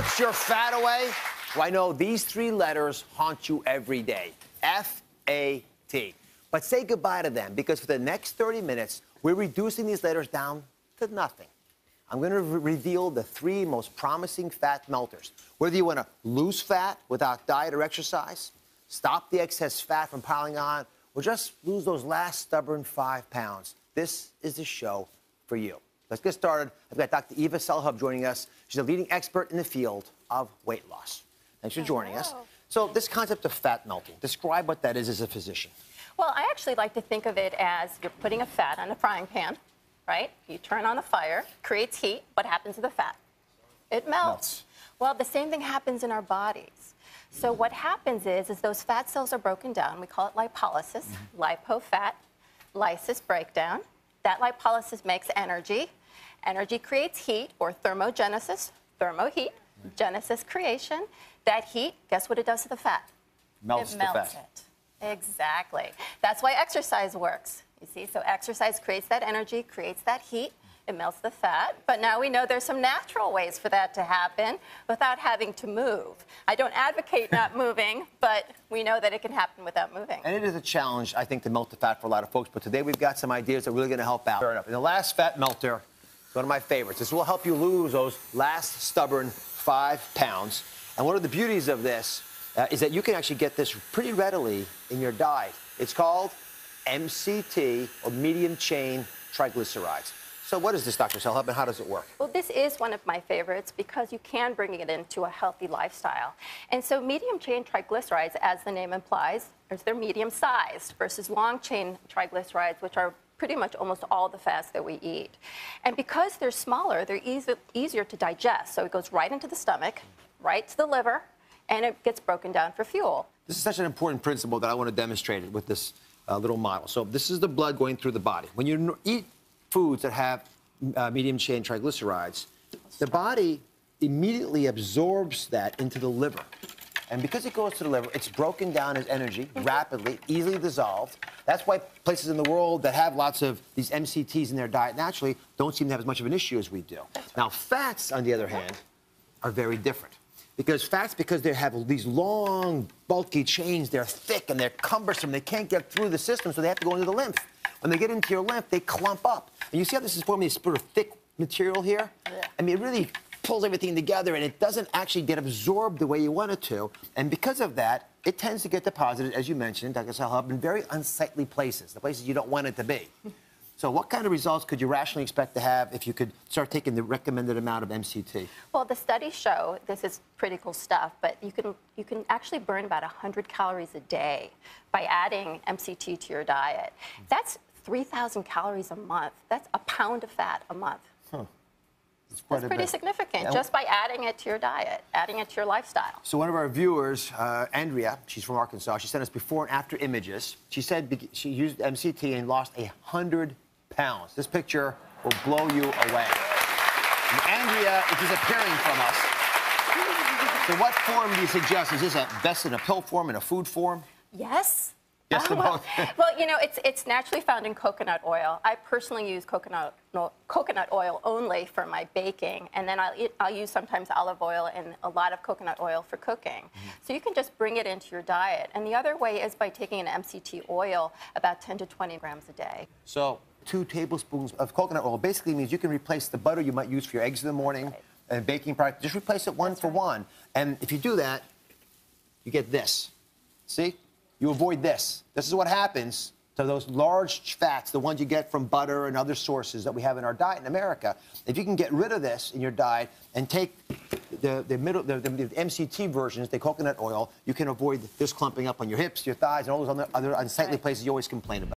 Works your fat away? Well, I know these three letters haunt you every day. F-A-T. But say goodbye to them, because for the next 30 minutes, we're reducing these letters down to nothing. I'm going to reveal the three most promising fat melters. Whether you want to lose fat without diet or exercise, stop the excess fat from piling on, or just lose those last stubborn 5 pounds, this is the show for you. Let's get started. I've got Dr. Eva Selhub joining us. She's a leading expert in the field of weight loss. Thanks for joining us. So this concept of fat melting, describe what that is as a physician. Well, I actually like to think of it as you're putting a fat on a frying pan, right? You turn on the fire, creates heat. What happens to the fat? It melts. Well, the same thing happens in our bodies. So what happens is those fat cells are broken down. We call it lipolysis, lipofat, lysis breakdown. That lipolysis makes energy. Energy creates heat, or thermogenesis, thermoheat, genesis creation. That heat, guess what it does to the fat? Melts it the melts fat. it. Exactly. That's why exercise works. You see, so exercise creates that energy, creates that heat. It melts the fat, but now we know there's some natural ways for that to happen without having to move. I don't advocate not moving, but we know that it can happen without moving. And it is a challenge, I think, to melt the fat for a lot of folks, but today we've got some ideas that are really going to help out. And the last fat melter, one of my favorites. This will help you lose those last stubborn 5 pounds. And one of the beauties of this is that you can actually get this pretty readily in your diet. It's called MCT, or medium chain triglycerides. So what is this, Dr. Selhub, and how does it work? Well, this is one of my favorites because you can bring it into a healthy lifestyle. And so medium-chain triglycerides, as the name implies, they're medium-sized versus long-chain triglycerides, which are pretty much almost all the fats that we eat. And because they're smaller, they're easier to digest. So it goes right into the stomach, right to the liver, and it gets broken down for fuel. This is such an important principle that I want to demonstrate it with this little model. So this is the blood going through the body. When you eat foods that have medium-chain triglycerides, the body immediately absorbs that into the liver. And because it goes to the liver, it's broken down as energy rapidly, easily dissolved. That's why places in the world that have lots of these MCTs in their diet naturally don't seem to have as much of an issue as we do. Now, fats, on the other hand, are very different. Because they have these long, bulky chains, they're thick and they're cumbersome. They can't get through the system, so they have to go into the lymph. When they get into your lymph, they clump up. And you see how this is forming this sort of thick material here? Yeah. I mean, it really pulls everything together, and it doesn't actually get absorbed the way you want it to. And because of that, it tends to get deposited, as you mentioned, Dr. Selhub, in very unsightly places, the places you don't want it to be. So what kind of results could you rationally expect to have if you could start taking the recommended amount of MCT? Well, the studies show, this is pretty cool stuff, but you can actually burn about 100 calories a day by adding MCT to your diet. That's 3,000 calories a month. That's a pound of fat a month. Huh. That's pretty significant, just by adding it to your diet, adding it to your lifestyle. So one of our viewers, Andrea, she's from Arkansas, she sent us before and after images. She said she used MCT and lost 100 pounds. This picture will blow you away. And Andrea is disappearing from us. So what form do you suggest? Is this best in a pill form, in a food form? Yes. Yes, well, you know, it's naturally found in coconut oil. I personally use coconut oil only for my baking, and then I'll use sometimes olive oil and a lot of coconut oil for cooking. So you can just bring it into your diet. And the other way is by taking an MCT oil, about 10 to 20 grams a day. So 2 tablespoons of coconut oil basically means you can replace the butter you might use for your eggs in the morning and baking product. Just replace it one for one. And if you do that, you get this. See? You avoid this. This is what happens to those large fats, the ones you get from butter and other sources that we have in our diet in America. If you can get rid of this in your diet and take the MCT versions, the coconut oil, you can avoid this clumping up on your hips, your thighs, and all those other unsightly places you always complain about.